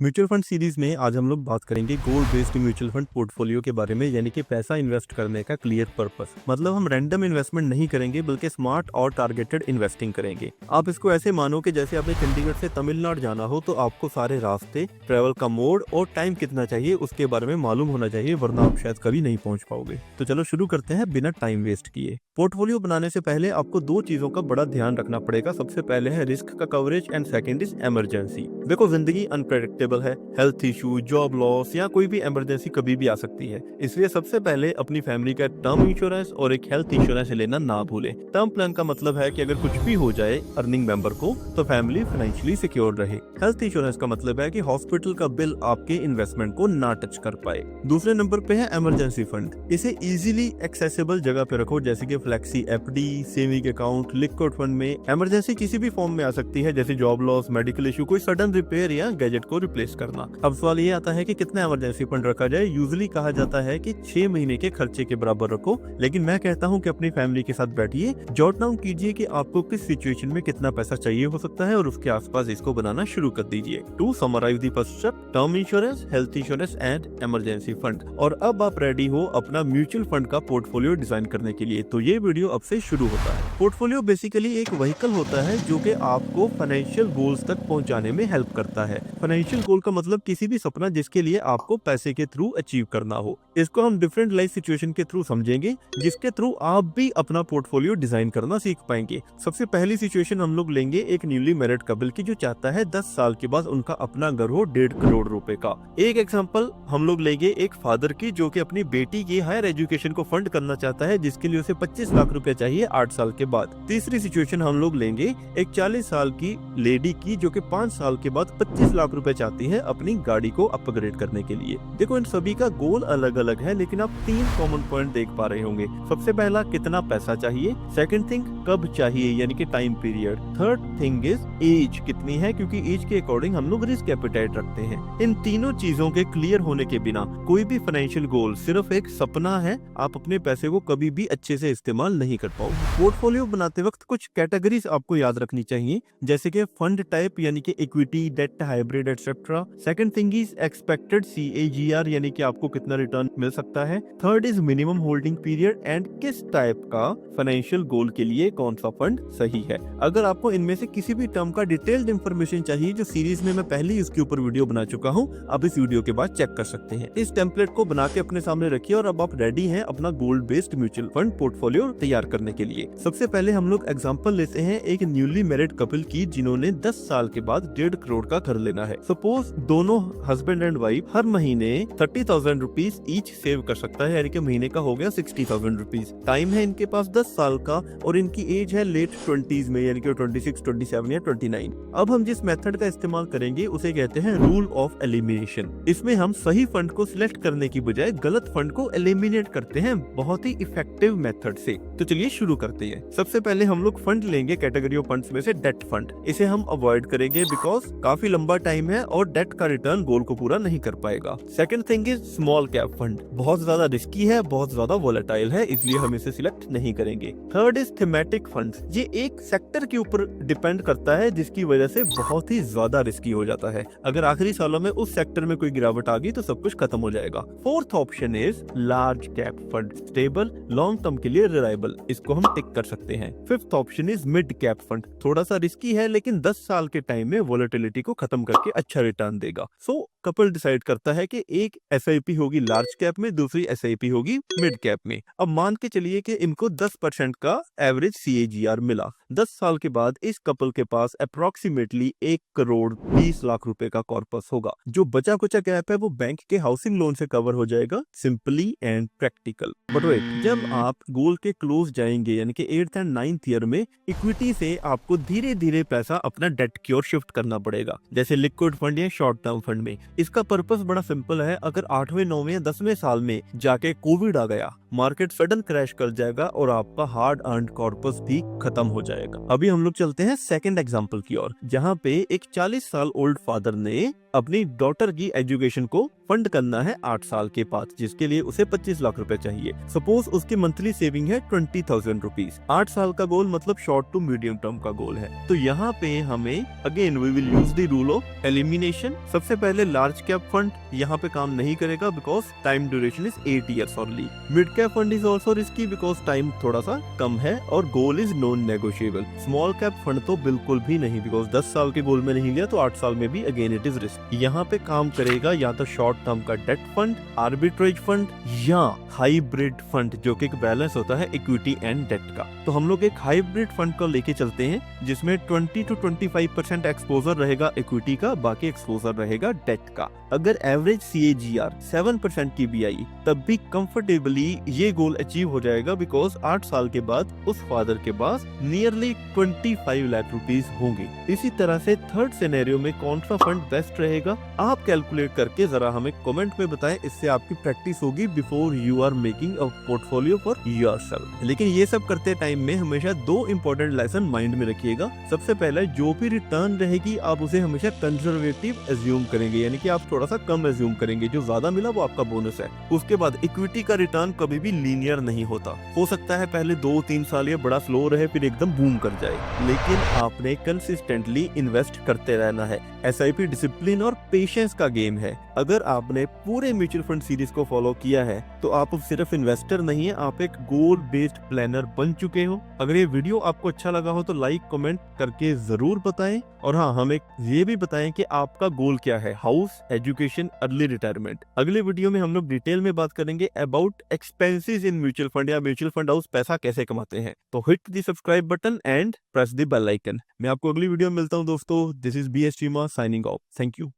Mutual fund series में आज हम लोग बात करेंगे gold based mutual fund portfolio के बारे में, यानी कि पैसा इन्वेस्ट करने का क्लियर पर्पस। मतलब हम रैंडम इन्वेस्टमेंट नहीं करेंगे बल्कि स्मार्ट और टारगेटेड इन्वेस्टिंग करेंगे। आप इसको ऐसे मानो कि जैसे आपने चंडीगढ़ से तमिलनाडु जाना हो तो आपको सारे रास्ते, ट्रेवल का मोड और टाइम कितना चाहिए उसके बारे में मालूम होना चाहिए, वरना आप शायद कभी नहीं पहुंच पाओगे। तो चलो शुरू करते हैं बिना टाइम वेस्ट किए। पोर्टफोलियो बनाने से पहले आपको दो चीजों का बड़ा ध्यान रखना पड़ेगा। सबसे पहले है रिस्क का coverage and second is emergency. देखो, जिंदगी अनप्रेडिक्टेबल है, हेल्थ इशू, जॉब लॉस या कोई भी इमरजेंसी कभी भी आ सकती है। इसलिए सबसे पहले अपनी फैमिली का टर्म इंश्योरेंस और एक हेल्थ इंश्योरेंस लेना ना भूलें। टर्म प्लान का मतलब है कि अगर कुछ भी हो जाए अर्निंग मेंबर को तो फैमिली फाइनेंशियली सिक्योर रहे। हेल्थ इंश्योरेंस का मतलब है कि हॉस्पिटल का बिल आपके इन्वेस्टमेंट को ना टच कर पाए। दूसरे नंबर पे है इमरजेंसी फंड। इसे इजीली एक्सेसिबल जगह पे रखो, जैसे कि flexi FD, saving account, liquid fund में। इमरजेंसी किसी भी फॉर्म में आ सकती है, जैसे जॉब लॉस, मेडिकल इशू, कोई सडन रिपेयर या गैजेट को रिप्लेस करना। अब सवाल ये आता है कि कितना इमरजेंसी फंड रखा जाए। यूजुअली कहा जाता है कि 6 महीने के खर्चे के बराबर रखो, लेकिन मैं कहता हूँ कि अपनी फैमिली के साथ बैठिए, जॉट डाउन कीजिए कि आपको किस सिचुएशन में कितना पैसा चाहिए हो सकता है और उसके आसपास इसको बनाना शुरू कर दीजिए। To summarise the first step, term insurance, health insurance and emergency fund. और अब आप रेडी हो अपना म्यूचुअल फंड का पोर्टफोलियो डिजाइन करने के लिए। तो ये वीडियो अब से शुरू होता है। पोर्टफोलियो बेसिकली एक व्हीकल होता है जो कि आपको फाइनेंशियल गोल्स तक पहुंचाने में हेल्प करता है। फाइनेंशियल गोल का मतलब किसी भी सपना जिसके लिए आपको पैसे के थ्रू अचीव करना हो। इसको हम डिफरेंट लाइफ सिचुएशन के थ्रू समझेंगे, जिसके थ्रू आप भी अपना पोर्टफोलियो डिजाइन करना सीख पाएंगे। सबसे पहली सिचुएशन हम लोग लेंगे एक न्यूली मैरिड कपल की, जो चाहता है 10 साल के बाद उनका अपना घर हो 1.5 करोड़ रुपए का। एक एग्जांपल हम लोग लेंगे एक फादर की, जो कि अपनी बेटी की हायर एजुकेशन को फंड करना चाहता है, जिसके लिए उसे 25 लाख रुपए चाहिए 8 साल के बाद। तीसरी सिचुएशन हम लोग लेंगे एक 40 साल की लेडी की, जो कि 5 साल के बाद 25 लाख रुपए चाहती है अपनी गाड़ी को अपग्रेड करने के लिए। देखो, इन सभी का गोल अलग अलग है, लेकिन आप 3 कॉमन पॉइंट देख पा रहे होंगे। सबसे पहला, कितना पैसा चाहिए। सेकंड थिंग, कब चाहिए, यानी कि time period. Third thing is age कितनी है, क्योंकि एज के अकॉर्डिंग हम लोग रिस्क एपेटाइट रखते हैं। इन तीनों चीजों के क्लियर होने के बिना कोई भी फाइनेंशियल गोल सिर्फ एक सपना है। आप अपने पैसे को कभी भी अच्छे से इस्तेमाल नहीं कर पाओगे। पोर्टफोलियो बनाते वक्त कुछ कैटेगरीज आपको याद रखनी चाहिए, जैसे कि फंड टाइप, यानी कि equity, debt, hybrid etcetera. Second thing is expected CAGR, यानी कि आपको कितना रिटर्न मिल सकता है। Third is minimum holding period and किस टाइप का फाइनेंशियल गोल के लिए कौन सा फंड सही है। अगर आपको इनमें से किसी भी टर्म का डिटेल्ड इंफॉर्मेशन चाहिए, जो सीरीज में मैं पहले ही उसके ऊपर वीडियो बना चुका हूँ, अब इस वीडियो के बाद चेक कर सकते हैं। इस टेम्पलेट को बना के अपने सामने रखिए और अब आप रेडी हैं अपना gold based mutual fund portfolio तैयार करने के लिए। सबसे पहले हम लोग एग्जांपल लेते हैं एक न्यूली मैरिड कपल की, जिन्होंने 10 साल के बाद 1.5 करोड़ का घर लेना है। सपोज दोनों हस्बैंड एंड वाइफ हर महीने 30,000 रुपीज ईच सेव कर सकता है, यानी कि महीने का हो गया 60,000 रुपीज। टाइम है इनके पास 10 साल का और इनकी एज है लेट 20s में, यानी कि 26, 27 या 29। अब हम जिस मेथड का इस्तेमाल करेंगे उसे कहते हैं रूल ऑफ एलिमिनेशन। इसमें हम सही फंड को सिलेक्ट करने की बजाय गलत फंड को एलिमिनेट करते हैं, बहुत ही इफेक्टिव मेथड से। तो चलिए शुरू करते हैं। सबसे पहले हम लोग फंड लेंगे कैटेगरी ऑफ फंड्स में से डेट फंड। इसे हम अवॉइड करेंगे बिकॉज काफी लंबा टाइम है और डेट का रिटर्न गोल को पूरा नहीं कर पाएगा। Second thing is small cap fund. बहुत ज्यादा रिस्की है, बहुत ज्यादा वोलेटाइल है, इसलिए हम इसे सिलेक्ट नहीं करेंगे। Third is thematic funds. ये एक सेक्टर के ऊपर डिपेंड करता है, जिसकी वजह से बहुत ही ज्यादा रिस्की हो जाता है। अगर आखिरी सालों में उस सेक्टर में कोई गिरावट आ गई तो सब कुछ खत्म हो जाएगा। Fourth option is large cap fund. Stable, long term के लिए रिलायबल, इसको हम टिक कर सकते हैं। Fifth option is mid cap fund. थोड़ा सा रिस्की है, लेकिन 10 साल के टाइम में वोलेटिलिटी को खत्म करके अच्छा रिटर्न देगा। सो कपल डिसाइड करता है कि एक SIP होगी लार्ज कैप में, दूसरी SIP होगी मिड कैप में। अब मान के चलिए कि इनको 10% का एवरेज CAGR मिला। 10 साल के बाद इस कपल के पास अप्रोक्सीमेटली 1 करोड़ 20 लाख रुपए का कॉर्पस होगा। जो बचा कुचा गैप है वो बैंक के हाउसिंग लोन से कवर हो जाएगा, simply and practical. But wait, जब आप गोल के क्लोज जाएंगे, यानी कि 8th एंड 9th ईयर में, इक्विटी से आपको धीरे धीरे पैसा अपना डेट की ओर शिफ्ट करना पड़ेगा, जैसे लिक्विड फंड या शॉर्ट टर्म फंड में। इसका पर्पस बड़ा सिंपल है। अगर 8वें, 9वें या 10वें 10वें साल में जाके कोविड आ गया, मार्केट सडन क्रैश कर जाएगा और आपका हार्ड अर्न्ड कॉर्पस भी खत्म हो जाएगा। अभी हम लोग चलते हैं सेकंड एग्जांपल की ओर, जहां पे एक 40 साल ओल्ड फादर ने अपनी डॉटर की एजुकेशन को फंड करना है 8 साल के बाद, जिसके लिए उसे 25 लाख रुपए चाहिए। सपोज उसकी मंथली सेविंग है 20,000 रुपीज। 8 साल का गोल मतलब शॉर्ट टू मीडियम टर्म का गोल है। तो यहाँ पे हमें again we will use the rule of elimination. सबसे पहले लार्ज कैप फंड यहाँ पे काम नहीं करेगा because time duration is 8 years only. Mid cap fund is also risky because time थोड़ा सा कम है और goal is non negotiable. Small cap fund तो बिल्कुल भी नहीं बिकॉज 10 साल के गोल में नहीं लिया तो 8 साल में भी अगेन इट इज रिस्क। यहाँ पे काम करेगा या तो शॉर्ट टर्म का डेट फंड, आर्बिट्रेज फंड या हाइब्रिड फंड जो कि एक बैलेंस होता है इक्विटी एंड डेट का। तो हम लोग एक हाइब्रिड फंड को लेके चलते हैं जिसमें 20 to 25% एक्सपोजर रहेगा इक्विटी का, बाकी एक्सपोजर रहेगा डेट का। अगर एवरेज CAGR 7% की भी आई तब भी कंफर्टेबली ये गोल अचीव हो जाएगा बिकॉज 8 साल के बाद उस फादर के पास नियरली 25 लाख रुपीस होंगे। इसी तरह से थर्ड सिनेरियो में कौन सा फंड बेस्ट रहेगा आप कैलकुलेट करके जरा हमें कमेंट में बताएं, इससे आपकी प्रैक्टिस होगी before you are making a portfolio for yourself. लेकिन ये सब करते टाइम में हमेशा 2 इंपॉर्टेंट लेसन माइंड में रखिएगा। सबसे पहले जो भी रिटर्न रहेगी आप उसे हमेशा कंजर्वेटिव एज्यूम करेंगे, यानी कि आप थोड़ा सा कम एज्यूम करेंगे, जो ज्यादा मिला वो आपका बोनस है। उसके बाद इक्विटी का रिटर्न कभी भी लीनियर नहीं होता, हो सकता है पहले 2-3 साल ये बड़ा स्लो रहे फिर एकदम बूम कर जाए, लेकिन आपने कंसिस्टेंटली इन्वेस्ट करते रहना है। SIP डिसिप्लिन और पेशेंस का गेम है। अगर आपने पूरे म्यूचुअल फंड सीरीज को फॉलो किया है तो आप अब सिर्फ इन्वेस्टर नहीं है, आप एक गोल बेस्ड प्लानर बन चुके हो। अगर ये वीडियो आपको अच्छा लगा हो तो लाइक कमेंट करके जरूर बताएं और हाँ हमें ये भी बताएं कि आपका गोल क्या है, हाउस, एजुकेशन, अर्ली रिटायरमेंट। अगले वीडियो में हम लोग डिटेल में बात करेंगे about expenses in mutual fund या म्यूचुअल फंड हाउस पैसा कैसे कमाते हैं। तो hit the subscribe button and press the bell icon. मैं आपको अगली वीडियो में मिलता हूँ दोस्तों। This is BS Cheema signing off. Thank you.